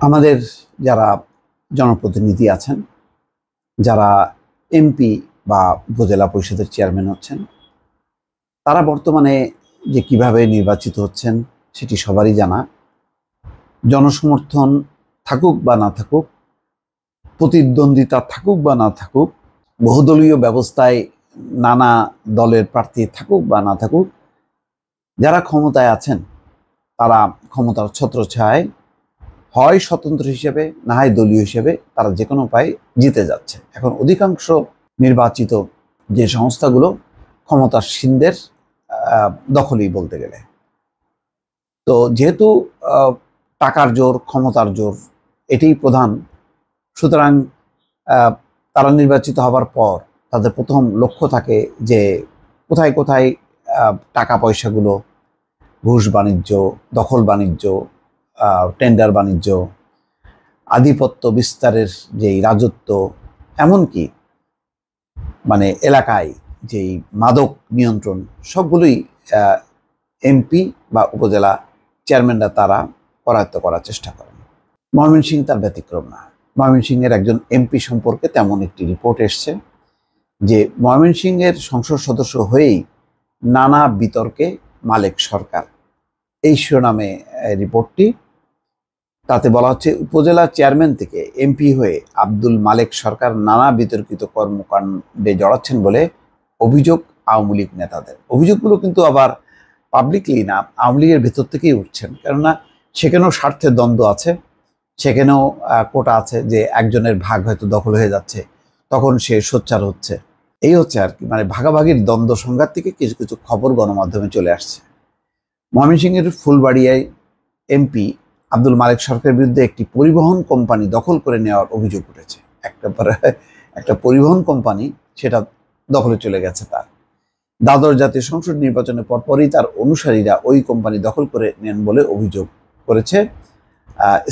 আমাদের যারা জনপ্রতিনিধি আছেন, যারা এমপি বা উপজেলা পরিষদের চেয়ারম্যান হচ্ছেন, তারা বর্তমানে যে কিভাবে নির্বাচিত হচ্ছেন সেটি সবারই জানা। জনসমর্থন থাকুক বা না থাকুক, প্রতিদ্বন্দ্বিতা থাকুক বা না থাকুক, বহুদলীয় ব্যবস্থায় নানা দলের প্রার্থী থাকুক বা না থাকুক, যারা ক্ষমতায় আছেন তারা ক্ষমতার ছত্রছায়ায় হয় স্বতন্ত্র হিসেবে না হয় দলীয় হিসেবে তারা যে কোনো উপায়ে জিতে যাচ্ছে। এখন অধিকাংশ নির্বাচিত যে সংস্থাগুলো ক্ষমতাসীনদের দখলেই বলতে গেলে। তো যেহেতু টাকার জোর, ক্ষমতার জোর এটাই প্রধান, সুতরাং তারা নির্বাচিত হবার পর তাদের প্রথম লক্ষ্য থাকে যে কোথায় কোথায় টাকা পয়সাগুলো, ঘুষ বাণিজ্য, দখল বাণিজ্য, টেন্ডার বাণিজ্য, আধিপত্য বিস্তারের যেই রাজত্ব, এমনকি মানে এলাকায় যেই মাদক নিয়ন্ত্রণ, সবগুলোই এমপি বা উপজেলা চেয়ারম্যানরা তারা করায়ত্ত করার চেষ্টা করেন। ময়মনসিংহ তার ব্যতিক্রম না। ময়মনসিংহের একজন এমপি সম্পর্কে তেমন একটি রিপোর্ট এসছে যে ময়মনসিংহের সংসদ সদস্য হয়েই নানা বিতর্কে মালেক সরকার, এই শিরোনামে রিপোর্টটি। তাতে বলা হচ্ছে উপজেলা চেয়ারম্যান থেকে এমপি হয়ে আব্দুল মালেক সরকার নানা বিতর্কিত কর্মকাণ্ডে জড়াচ্ছেন বলে অভিযোগ আওয়ামী লীগ নেতাদের। অভিযোগগুলো কিন্তু আবার পাবলিকলি না, আওয়ামী লীগের ভেতর থেকেই উঠছেন, কেননা সেখানেও স্বার্থের দ্বন্দ্ব আছে, সেখানেও কোটা আছে যে একজনের ভাগ হয়তো দখল হয়ে যাচ্ছে, তখন সে সোচ্চার হচ্ছে। এই হচ্ছে আর কি, মানে ভাগাভাগির দ্বন্দ্ব সংঘাত থেকে কিছু কিছু খবর গণমাধ্যমে চলে আসছে। ময়মনসিংহের ফুলবাড়িয়ায় এমপি আব্দুল মালেক সরকারের বিরুদ্ধে একটি পরিবহন কোম্পানি দখল করে নেওয়ার অভিযোগ উঠেছে। একটা পরিবহন কোম্পানি সেটা দখলে চলে গেছে তার। দ্বাদশ জাতীয় সংসদ নির্বাচনের পরপরই তার অনুসারীরা ওই কোম্পানি দখল করে নেন বলে অভিযোগ করেছে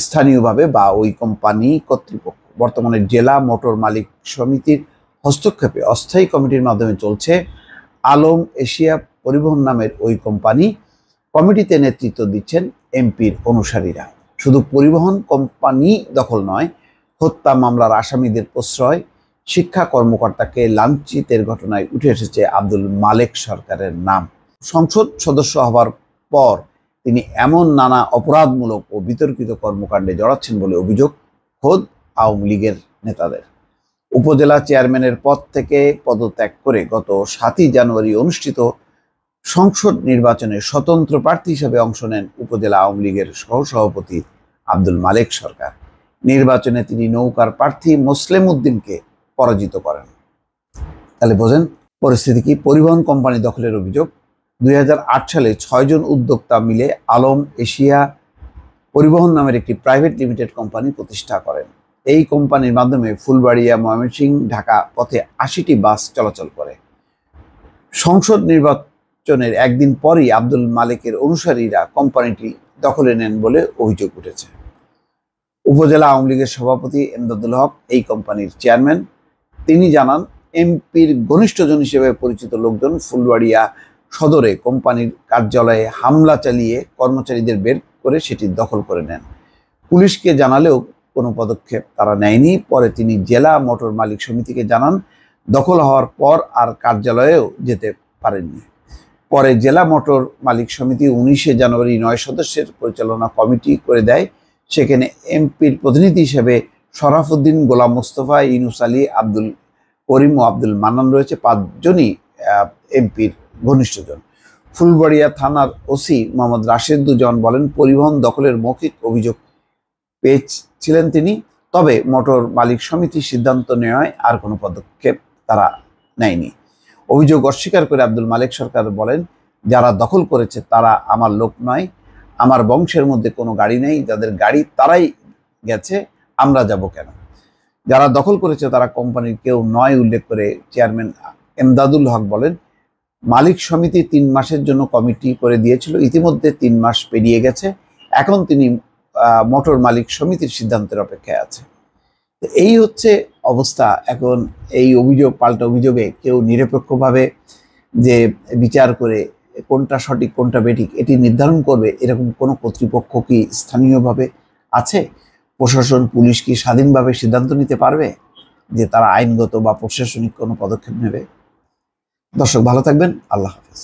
স্থানীয়ভাবে বা ওই কোম্পানি কর্তৃপক্ষ। বর্তমানে জেলা মোটর মালিক সমিতির হস্তক্ষেপে অস্থায়ী কমিটির মাধ্যমে চলছে আলম এশিয়া পরিবহন নামের ওই কোম্পানি। কমিটিতে নেতৃত্ব দিচ্ছেন এমপির অনুসারীরা। শুধু পরিবহন কোম্পানি দখল নয়, হত্যা মামলার আসামিদের প্রশ্রয়, শিক্ষা কর্মকর্তাকে লাঞ্ছিতের ঘটনায় উঠে এসেছে আব্দুল মালেক সরকারের নাম। সংসদ সদস্য হবার পর তিনি এমন নানা অপরাধমূলক ও বিতর্কিত কর্মকাণ্ডে জড়াচ্ছেন বলে অভিযোগ খোদ আওয়ামী লীগের নেতাদের। উপজেলা চেয়ারম্যানের পদ থেকে পদত্যাগ করে গত 7ই জানুয়ারি অনুষ্ঠিত সংসদ নির্বাচনে স্বতন্ত্র প্রার্থী হিসেবে অংশ নেন উপজেলা আওয়ামী লীগের সহসভাপতি আব্দুল মালেক সরকার। নির্বাচনে তিনি নৌকার প্রার্থী মোসলেম উদ্দিনকে পরাজিত করেন। তাহলে বোঝেন পরিস্থিতি কি। পরিবহন কোম্পানি দখলের অভিযোগ। 2008 সালে 6 জন উদ্যোক্তা মিলে আলম এশিয়া পরিবহন নামের একটি প্রাইভেট লিমিটেড কোম্পানি প্রতিষ্ঠা করেন। এই কোম্পানির মাধ্যমে ফুলবাড়িয়া, ময়মনসিংহ, ঢাকা পথে 80টি বাস চলাচল করে। সংসদ নির্বাচনের একদিন পরই আব্দুল মালেকের অনুসারীরা কোম্পানিটি দখলে নেন বলে অভিযোগ উঠেছে। উপজেলা আওয়ামী লীগের সভাপতি এমদাদুল হক এই কোম্পানির চেয়ারম্যান। তিনি জানান, এমপির ঘনিষ্ঠজন হিসেবে পরিচিত লোকজন ফুলবাড়িয়া সদরে কোম্পানির কার্যালয়ে হামলা চালিয়ে কর্মচারীদের বের করে সেটি দখল করে নেন। পুলিশকে জানালেও কোনো পদক্ষেপ তারা নেয়নি। পরে তিনি জেলা মোটর মালিক সমিতিকে জানান। দখল হওয়ার পর আর কার্যালয়েও যেতে পারেননি। পরে জেলা মোটর মালিক সমিতি 19শে জানুয়ারি 9 সদস্যের পরিচালনা কমিটি করে দেয়। সেখানে এমপির প্রতিনিধি হিসেবে শরাফুদ্দিন, গোলাম মোস্তফা, ইউনুস আলী, আব্দুল করিম ও আব্দুল মান্নান রয়েছে। 5 জনই এমপির ঘনিষ্ঠজন। ফুলবাড়িয়া থানার ওসি মোহাম্মদ রাশেদুজ্জামান বলেন, পরিবহন দখলের মৌখিক অভিযোগ পেয়েছিলেন তিনি, তবে মোটর মালিক সমিতির সিদ্ধান্ত নেওয়ায় আর কোনো পদক্ষেপ তারা নেয়নি। অভিযোগ অস্বীকার করে আব্দুল মালেক সরকার বলেন, যারা দখল করেছে তারা আমার লোক নয়, আমার বংশের মধ্যে কোনো গাড়ি নেই, যাদের গাড়ি তারাই গেছে, আমরা যাব কেন? যারা দখল করেছে তারা কোম্পানির কেউ নয় উল্লেখ করে চেয়ারম্যান এমদাদুল হক বলেন, মালিক সমিতি 3 মাসের জন্য কমিটি করে দিয়েছিল, ইতিমধ্যে 3 মাস পেরিয়ে গেছে, এখন তিনি মোটর মালিক সমিতির সিদ্ধান্তের অপেক্ষায় আছে। এই হচ্ছে অবস্থা। এখন এই অভিযোগ পাল্টা অভিযোগে কেউ নিরপেক্ষভাবে যে বিচার করে কোনটা সঠিক কোনটা বেঠিক এটি নির্ধারণ করবে এরকম কোনো কর্তৃপক্ষ কি স্থানীয়ভাবে আছে? প্রশাসন, পুলিশ কি স্বাধীনভাবে সিদ্ধান্ত নিতে পারবে যে তারা আইনগত বা প্রশাসনিক কোনো পদক্ষেপ নেবে? দর্শক ভালো থাকবেন। আল্লাহ হাফেজ।